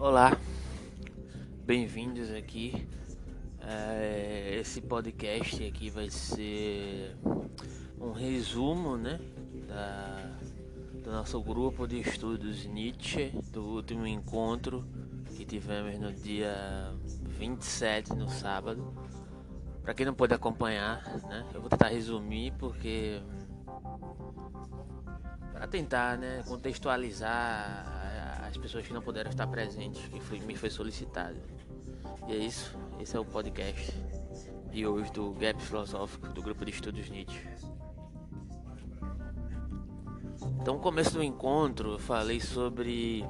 Olá, bem-vindos aqui. Esse podcast aqui vai ser um resumo, né, do nosso grupo de estudos Nietzsche, do último encontro que tivemos no dia 27, no sábado. Para quem não pôde acompanhar, né, eu vou tentar resumir porque para tentar, né, contextualizar as pessoas que não puderam estar presentes, me foi solicitado. E é isso, esse é o podcast de hoje do Gap Filosófico do grupo de estudos Nietzsche. Então, no começo do encontro, eu falei sobre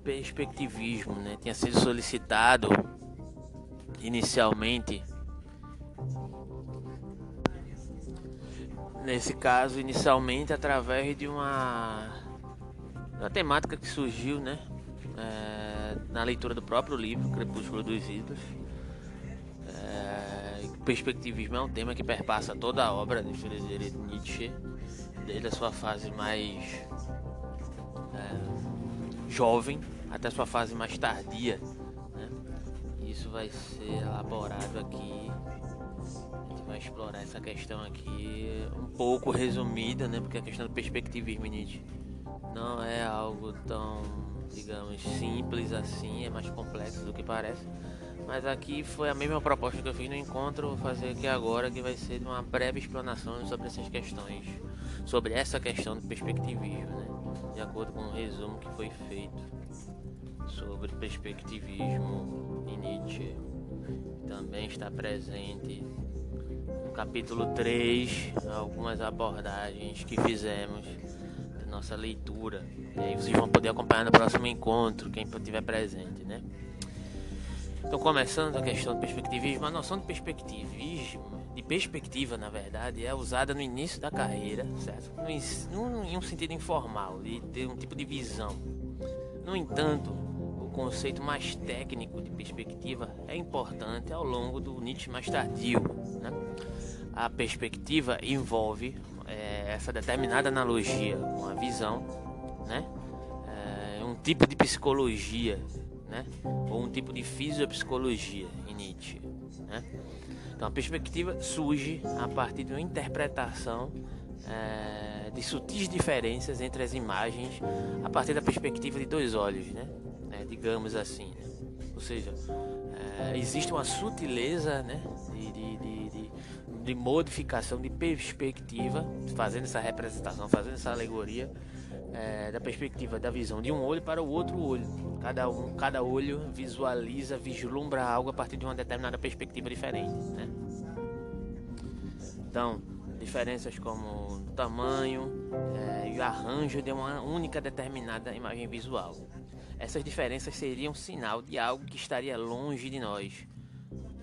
perspectivismo, né? Tinha sido solicitado inicialmente, nesse caso, através de uma temática que surgiu, né? Na leitura do próprio livro, Crepúsculo dos Ídolos. Perspectivismo é um tema que perpassa toda a obra de Friedrich Nietzsche, desde a sua fase mais jovem até a sua fase mais tardia, né? Isso vai ser elaborado aqui. A gente vai explorar essa questão aqui um pouco resumida, né? Porque a questão do perspectivismo em Nietzsche não é algo tão, digamos, simples assim, é mais complexo do que parece. Mas aqui foi a mesma proposta que eu fiz no encontro, vou fazer aqui agora, que vai ser uma breve explanação sobre essas questões, sobre essa questão do perspectivismo, né? De acordo com o resumo que foi feito sobre perspectivismo em Nietzsche. Também está presente no capítulo 3 algumas abordagens que fizemos da nossa leitura. E aí vocês vão poder acompanhar no próximo encontro, quem estiver presente, né? Então, começando a questão do perspectivismo, a noção de perspectiva, na verdade, é usada no início da carreira, certo? Em um sentido informal, de ter um tipo de visão. No entanto, o conceito mais técnico de perspectiva é importante ao longo do Nietzsche mais tardio, né? A perspectiva envolve essa determinada analogia com a visão, né? Um tipo de psicologia, né? Ou um tipo de fisiopsicologia em Nietzsche, né? Então a perspectiva surge a partir de uma interpretação de sutis diferenças entre as imagens a partir da perspectiva de dois olhos, né? Digamos assim, né? Ou seja, existe uma sutileza, né? De modificação de perspectiva, fazendo essa representação, fazendo essa alegoria da perspectiva da visão de um olho para o outro olho. Cada olho vislumbra algo a partir de uma determinada perspectiva diferente, né? Então, diferenças como o tamanho e o arranjo de uma única determinada imagem visual. Essas diferenças seriam sinal de algo que estaria longe de nós,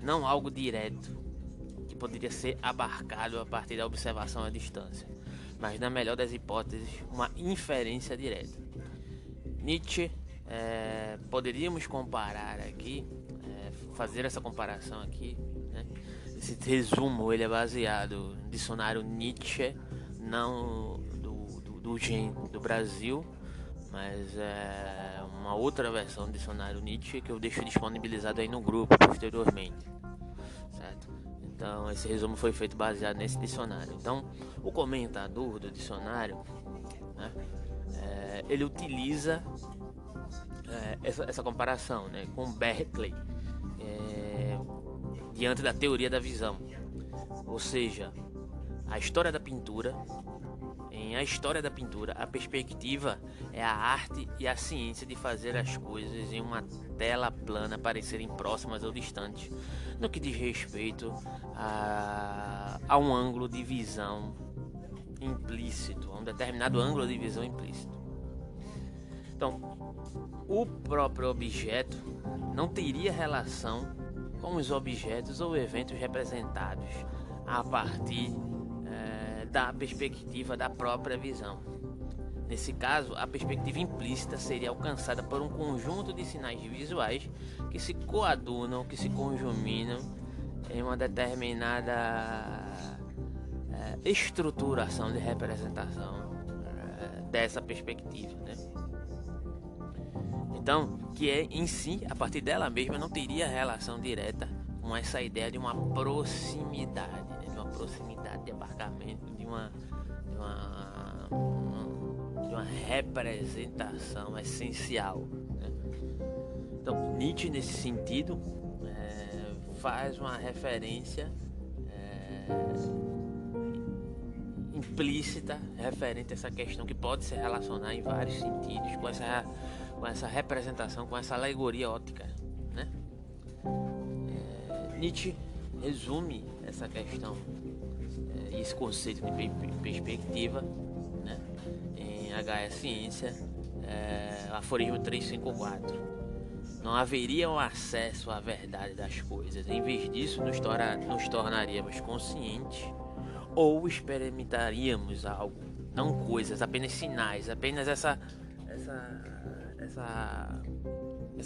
não algo direto, que poderia ser abarcado a partir da observação à distância, mas na melhor das hipóteses, uma inferência direta. Nietzsche, poderíamos comparar aqui, fazer essa comparação aqui, né? Esse resumo ele é baseado no dicionário Nietzsche, não do Brasil, mas é uma outra versão do dicionário Nietzsche que eu deixo disponibilizado aí no grupo posteriormente, certo? Então esse resumo foi feito baseado nesse dicionário. Então o comentador do dicionário, né, ele utiliza essa comparação, né, com Berkeley, diante da teoria da visão. Ou seja, em A História da Pintura, a perspectiva é a arte e a ciência de fazer as coisas em uma tela plana parecerem próximas ou distantes, no que diz respeito a um ângulo de visão implícito, a um determinado ângulo de visão implícito. Então, o próprio objeto não teria relação com os objetos ou eventos representados a partir da perspectiva da própria visão. Nesse caso, a perspectiva implícita seria alcançada por um conjunto de sinais visuais que se coadunam, que se conjuminam em uma determinada estruturação de representação dessa perspectiva, né? Então, que é em si, a partir dela mesma, não teria relação direta com essa ideia de uma proximidade, né? De uma proximidade de abarcamento, de uma representação essencial, né? Então, Nietzsche, nesse sentido, faz uma referência implícita referente a essa questão que pode se relacionar em vários sentidos com essa representação, com essa alegoria ótica, né? Nietzsche resume essa questão e esse conceito de perspectiva, né, em H.E. Ciência, aforismo 354. Não haveria um acesso à verdade das coisas. Em vez disso, nos tornaríamos conscientes ou experimentaríamos algo, não coisas, apenas sinais, apenas essa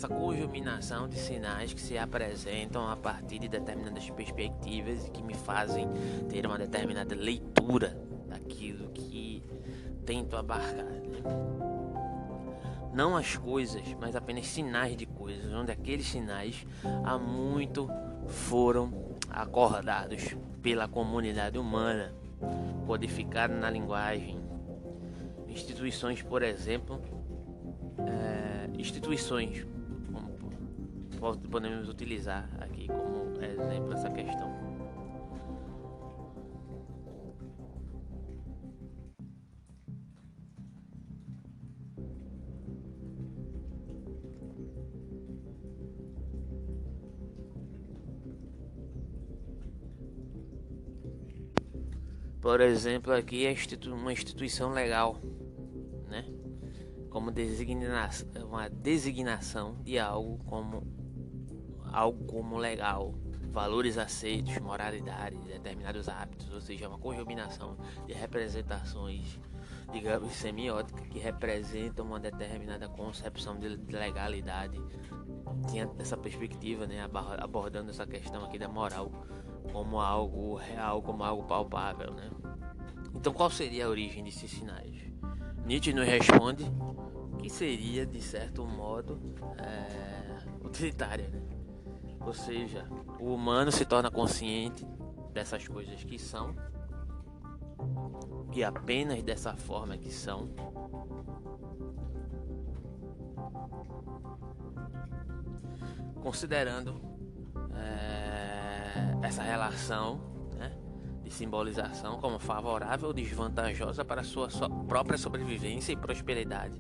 conjuminação de sinais que se apresentam a partir de determinadas perspectivas e que me fazem ter uma determinada leitura daquilo que tento abarcar, né? Não as coisas, mas apenas sinais de coisas, onde aqueles sinais há muito foram acordados pela comunidade humana, codificados na linguagem. Instituições, por exemplo, como podemos utilizar aqui como exemplo essa questão. Por exemplo, aqui é uma instituição legal, né? Como uma designação de algo como legal, valores aceitos, moralidade, determinados hábitos, ou seja, uma conjuminação de representações, digamos, semióticas que representam uma determinada concepção de legalidade. Tinha essa perspectiva, né, abordando essa questão aqui da moral como algo real, como algo palpável, né? Então, qual seria a origem desses sinais? Nietzsche nos responde que seria, de certo modo, utilitária, né? Ou seja, o humano se torna consciente dessas coisas que são, e apenas dessa forma que são, considerando essa relação, né, de simbolização como favorável ou desvantajosa para a sua própria sobrevivência e prosperidade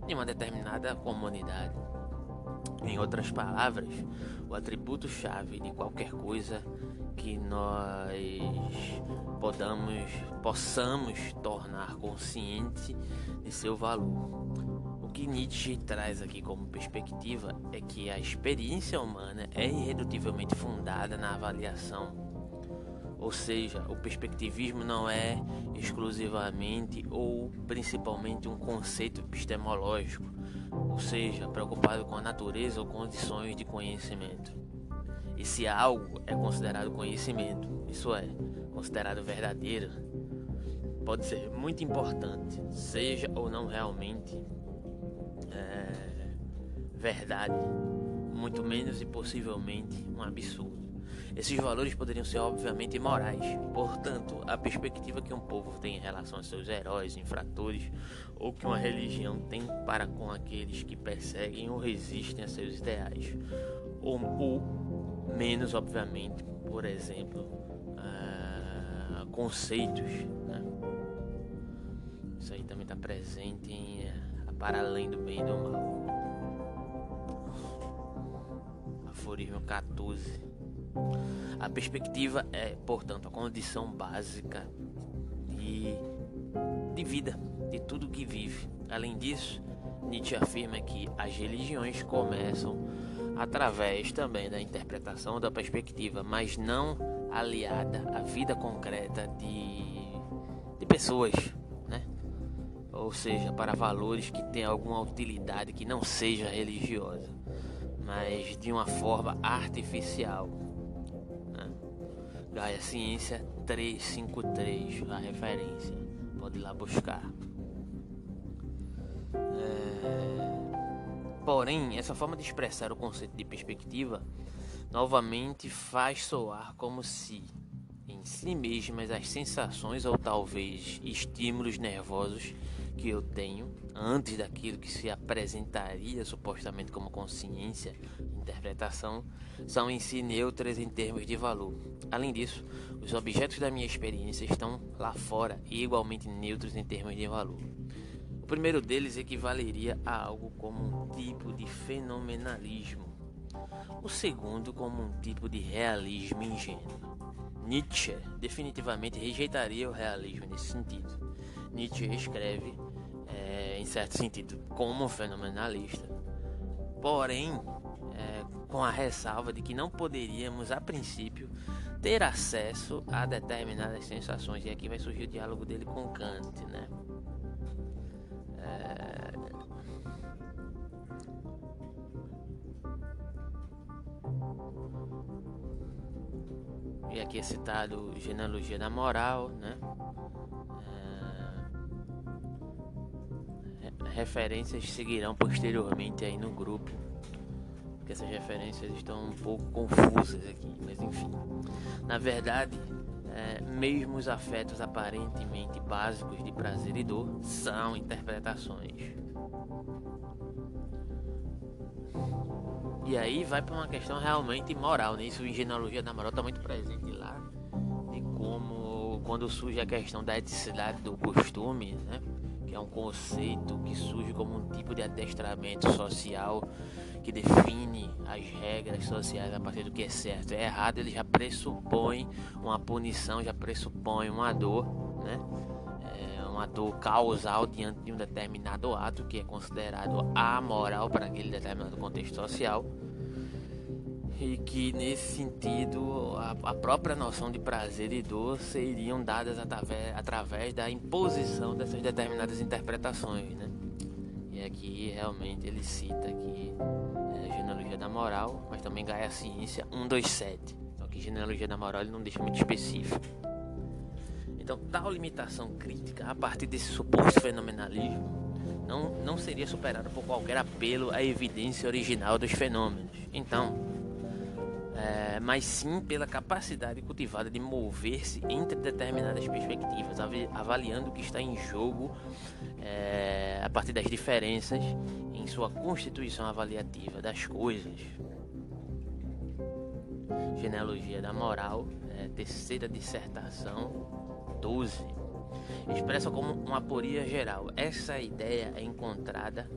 de uma determinada comunidade. Em outras palavras, o atributo-chave de qualquer coisa que nós possamos tornar consciente de seu valor. O que Nietzsche traz aqui como perspectiva é que a experiência humana é irredutivelmente fundada na avaliação. Ou seja, o perspectivismo não é exclusivamente ou principalmente um conceito epistemológico, ou seja, preocupado com a natureza ou condições de conhecimento. E se algo é considerado conhecimento, isso é, considerado verdadeiro, pode ser muito importante, seja ou não realmente verdade, muito menos e possivelmente um absurdo. Esses valores poderiam ser obviamente imorais. Portanto, a perspectiva que um povo tem em relação a seus heróis, infratores, ou que uma religião tem para com aqueles que perseguem ou resistem a seus ideais, ou menos obviamente, por exemplo, conceitos, né? Isso aí também está presente em Para Além do Bem e do Mal. Aforismo 14. A perspectiva é, portanto, a condição básica de vida, de tudo que vive. Além disso, Nietzsche afirma que as religiões começam através também da interpretação da perspectiva, mas não aliada à vida concreta de pessoas, né? Ou seja, para valores que têm alguma utilidade que não seja religiosa, mas de uma forma artificial, né? H.E. Ciência 353, a referência, pode ir lá buscar. Porém, essa forma de expressar o conceito de perspectiva novamente faz soar como se em si mesmas as sensações ou talvez estímulos nervosos que eu tenho antes daquilo que se apresentaria supostamente como consciência, interpretação, são em si neutras em termos de valor. Além disso, os objetos da minha experiência estão lá fora e igualmente neutros em termos de valor. O primeiro deles equivaleria a algo como um tipo de fenomenalismo, o segundo como um tipo de realismo ingênuo. Nietzsche definitivamente rejeitaria o realismo nesse sentido. Nietzsche escreve, em certo sentido, como um fenomenalista, porém, com a ressalva de que não poderíamos, a princípio, ter acesso a determinadas sensações. E aqui vai surgir o diálogo dele com Kant, né? E aqui é citado Genealogia da Moral, né? Referências seguirão posteriormente aí no grupo, porque essas referências estão um pouco confusas aqui, mas enfim. Na verdade, mesmo os afetos aparentemente básicos de prazer e dor são interpretações. E aí vai para uma questão realmente moral, né? Isso em Genealogia da Moral está muito presente lá, de como quando surge a questão da eticidade do costume, né? Que é um conceito que surge como um tipo de adestramento social que define as regras sociais a partir do que é certo e é errado. Ele já pressupõe uma punição, já pressupõe uma dor, né? Uma dor causal diante de um determinado ato que é considerado amoral para aquele determinado contexto social, e que nesse sentido a própria noção de prazer e dor seriam dadas através da imposição dessas determinadas interpretações, né? E aqui realmente ele cita aqui Genealogia da Moral, mas também Gaia Ciência 127, só que Genealogia da Moral ele não deixa muito específico. Então, tal limitação crítica, a partir desse suposto fenomenalismo, não seria superada por qualquer apelo à evidência original dos fenômenos. Então, mas sim pela capacidade cultivada de mover-se entre determinadas perspectivas, avaliando o que está em jogo a partir das diferenças em sua constituição avaliativa das coisas. Genealogia da Moral, terceira dissertação 12, expressa como uma aporia geral. Essa ideia é encontrada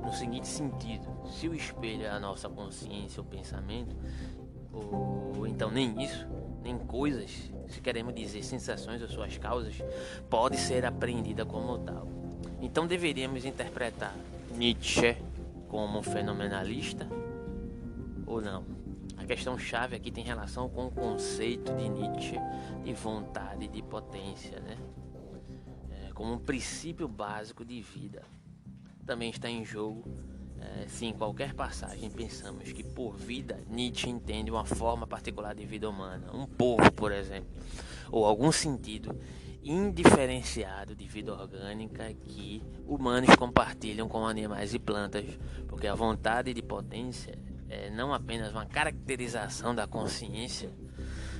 no seguinte sentido: se o espelho é a nossa consciência, o pensamento, ou então nem isso, nem coisas, se queremos dizer sensações ou suas causas, pode ser apreendida como tal. Então deveríamos interpretar Nietzsche como fenomenalista ou não? A questão-chave aqui tem relação com o conceito de Nietzsche de vontade e de potência, né? Como um princípio básico de vida. Também está em jogo se em qualquer passagem pensamos que por vida Nietzsche entende uma forma particular de vida humana, um povo, por exemplo, ou algum sentido indiferenciado de vida orgânica que humanos compartilham com animais e plantas, porque a vontade de potência é não apenas uma caracterização da consciência,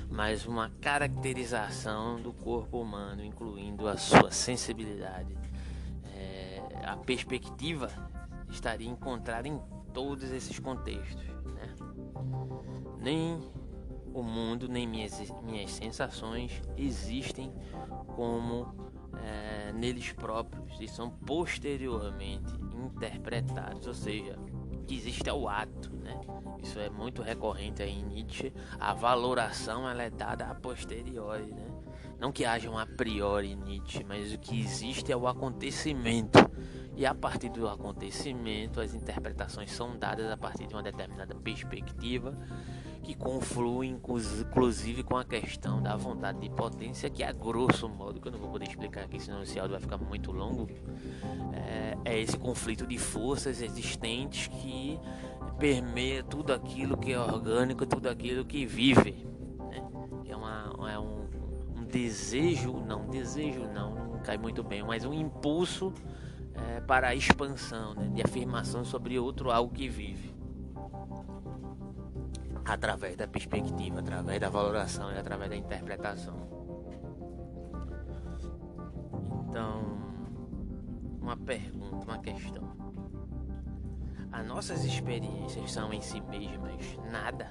mas uma caracterização do corpo humano, incluindo a sua sensibilidade. A perspectiva estaria encontrada em todos esses contextos, né? Nem o mundo, nem minhas sensações existem como neles próprios e são posteriormente interpretados, ou seja, que existe é o ato, né? Isso é muito recorrente aí em Nietzsche. A valoração ela é dada a posteriori, né? Não que haja um a priori em Nietzsche, mas o que existe é o acontecimento. E a partir do acontecimento, as interpretações são dadas a partir de uma determinada perspectiva que conflui inclusive com a questão da vontade de potência, que a grosso modo, que eu não vou poder explicar aqui, senão esse áudio vai ficar muito longo, é esse conflito de forças existentes que permeia tudo aquilo que é orgânico, tudo aquilo que vive, né? É um desejo não cai muito bem, mas um impulso para a expansão, né, de afirmação sobre outro algo que vive, através da perspectiva, através da valoração e através da interpretação. Então, uma pergunta, uma questão: as nossas experiências são em si mesmas nada?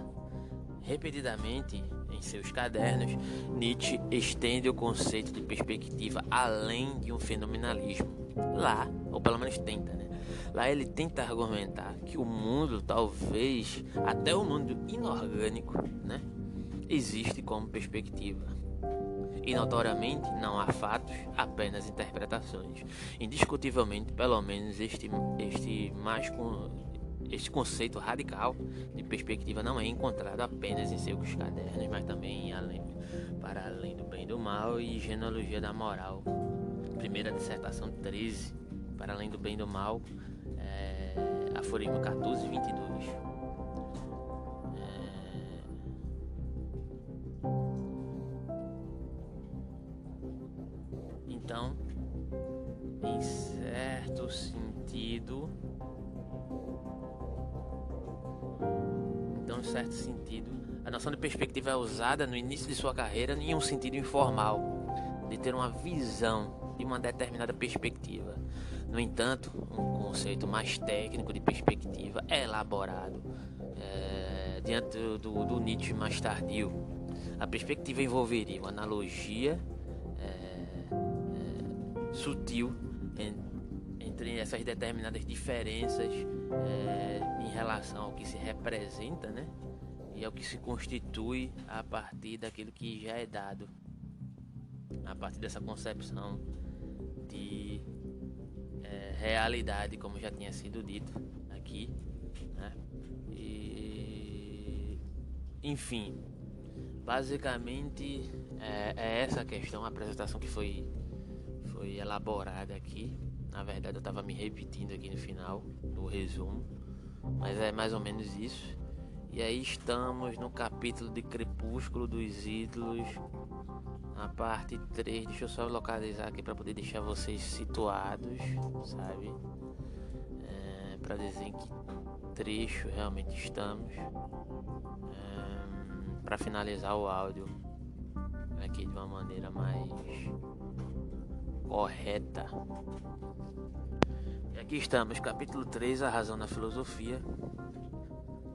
Repetidamente em seus cadernos, Nietzsche estende o conceito de perspectiva além de um fenomenalismo. Lá, ou pelo menos tenta, né? Lá ele tenta argumentar que o mundo, talvez até o mundo inorgânico, né, existe como perspectiva. E notoriamente não há fatos, apenas interpretações. Indiscutivelmente, pelo menos este conceito radical de perspectiva não é encontrado apenas em seus cadernos, mas também para além do bem e do mal e genealogia da moral. Primeira dissertação 13, para além do bem e do mal, aforismo 14 e 22. Então, em certo sentido, a noção de perspectiva é usada no início de sua carreira em um sentido informal, de ter uma visão de uma determinada perspectiva. No entanto, um conceito mais técnico de perspectiva é elaborado diante do Nietzsche mais tardio. A perspectiva envolveria uma analogia sutil entre essas determinadas diferenças em relação ao que se representa, né, e ao que se constitui a partir daquilo que já é dado, a partir dessa concepção de realidade, como já tinha sido dito aqui, né? E, enfim, basicamente é essa questão, a apresentação que foi elaborada aqui. Na verdade eu estava me repetindo aqui no final do resumo, mas é mais ou menos isso. E aí estamos no capítulo de Crepúsculo dos Ídolos, na parte 3. Deixa eu só localizar aqui para poder deixar vocês situados, sabe? Para dizer em que trecho realmente estamos, para finalizar o áudio aqui de uma maneira mais correta. E aqui estamos, capítulo 3, a razão na filosofia.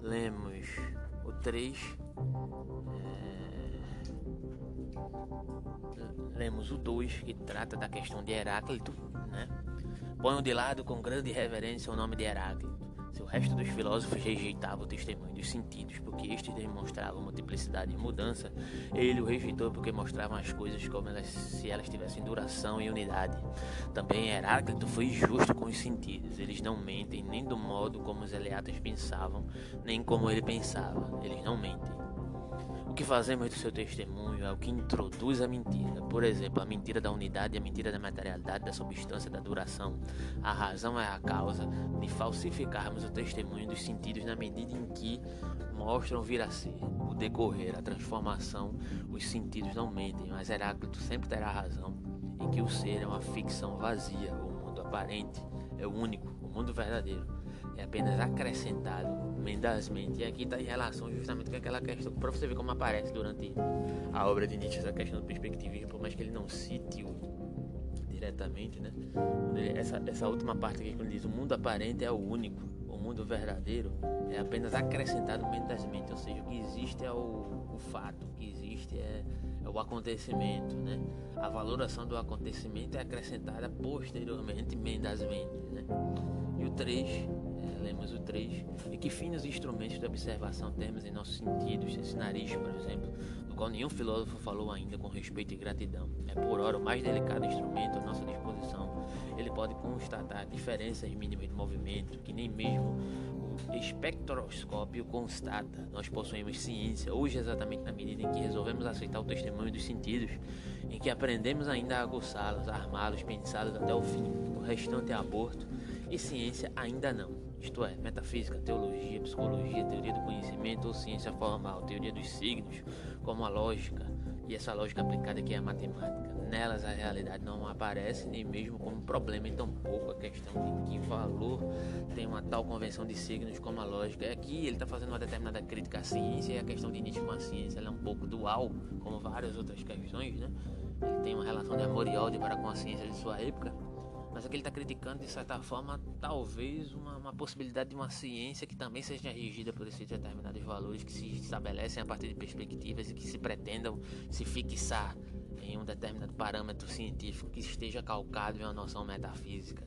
Lemos o 3, lemos o 2, que trata da questão de Heráclito, né? Ponham de lado com grande reverência o nome de Heráclito. Se o resto dos filósofos rejeitava o testemunho dos sentidos porque estes demonstravam multiplicidade e mudança, ele o rejeitou porque mostravam as coisas como se elas tivessem duração e unidade. Também Heráclito foi justo com os sentidos. Eles não mentem nem do modo como os eleatas pensavam, nem como ele pensava. Eles não mentem. O que fazemos do seu testemunho é o que introduz a mentira. Por exemplo, a mentira da unidade e a mentira da materialidade, da substância, da duração. A razão é a causa de falsificarmos o testemunho dos sentidos na medida em que mostram vir a ser. O decorrer, a transformação, os sentidos não mentem, mas Heráclito sempre terá razão em que o ser é uma ficção vazia. O mundo aparente é o único, o mundo verdadeiro é apenas acrescentado mendazmente. E aqui está em relação justamente com aquela questão, para você ver como aparece durante a obra de Nietzsche essa questão do perspectivismo, por mais que ele não cite diretamente, né? Essa última parte aqui, quando ele diz o mundo aparente é o único, o mundo verdadeiro é apenas acrescentado mendazmente, ou seja, o que existe é o fato, o que existe é o acontecimento, né? A valoração do acontecimento é acrescentada posteriormente mendazmente, né? E o 3, lemos o 3, e que finos instrumentos de observação temos em nossos sentidos, esse nariz, por exemplo, do qual nenhum filósofo falou ainda com respeito e gratidão. É por ora o mais delicado instrumento à nossa disposição. Ele pode constatar diferenças mínimas de movimento que nem mesmo o espectroscópio constata. Nós possuímos ciência, hoje exatamente na medida em que resolvemos aceitar o testemunho dos sentidos, em que aprendemos ainda a aguçá-los, a armá-los, pensá-los até o fim. O restante é aborto e ciência ainda não. Isto é, metafísica, teologia, psicologia, teoria do conhecimento ou ciência formal, teoria dos signos, como a lógica, e essa lógica aplicada aqui é a matemática. Nelas a realidade não aparece nem mesmo como problema, e tampouco a questão de que valor tem uma tal convenção de signos como a lógica. Aqui ele está fazendo uma determinada crítica à ciência, e a questão de Nietzsche com a ciência ela é um pouco dual, como várias outras questões, né? Ele tem uma relação de amor e ódio para com a ciência de sua época, mas aqui ele está criticando de certa forma talvez uma possibilidade de uma ciência que também seja regida por esses determinados valores que se estabelecem a partir de perspectivas e que se pretendam se fixar em um determinado parâmetro científico que esteja calcado em uma noção metafísica,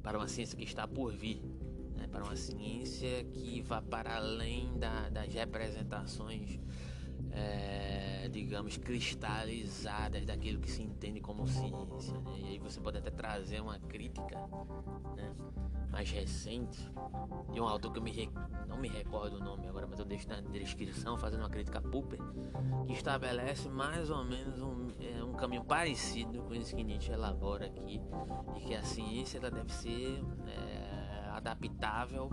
para uma ciência que está por vir, né? Para uma ciência que vá para além das representações digamos, cristalizadas daquilo que se entende como ciência, né? E aí você pode até trazer uma crítica, né, mais recente de um autor que eu não me recordo o nome agora, mas eu deixo na descrição, fazendo uma crítica a Popper, que estabelece mais ou menos um caminho parecido com isso que Nietzsche elabora aqui, e que a ciência ela deve ser adaptável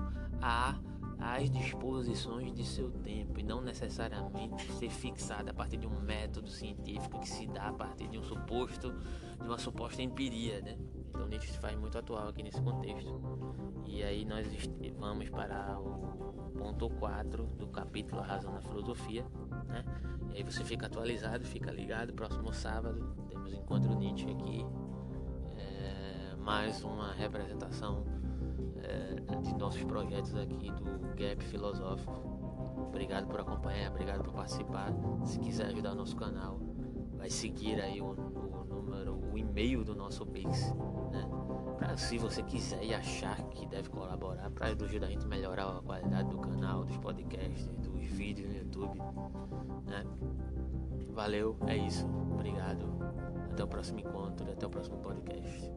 às disposições de seu tempo e não necessariamente ser fixada a partir de um método científico que se dá a partir de uma suposta empiria, né? Então Nietzsche se faz muito atual aqui nesse contexto. E aí nós vamos para o ponto 4 do capítulo A Razão na Filosofia, né? E aí você fica atualizado, fica ligado. Próximo sábado temos Encontro Nietzsche aqui, mais uma representação de nossos projetos aqui do Gap Filosófico. Obrigado por acompanhar, obrigado por participar. Se quiser ajudar o nosso canal, vai seguir aí o e-mail do nosso Pix, né? Pra, se você quiser e achar que deve colaborar para ajudar a gente a melhorar a qualidade do canal, dos podcasts, dos vídeos no YouTube, né? Valeu, é isso. Obrigado. Até o próximo encontro, até o próximo podcast.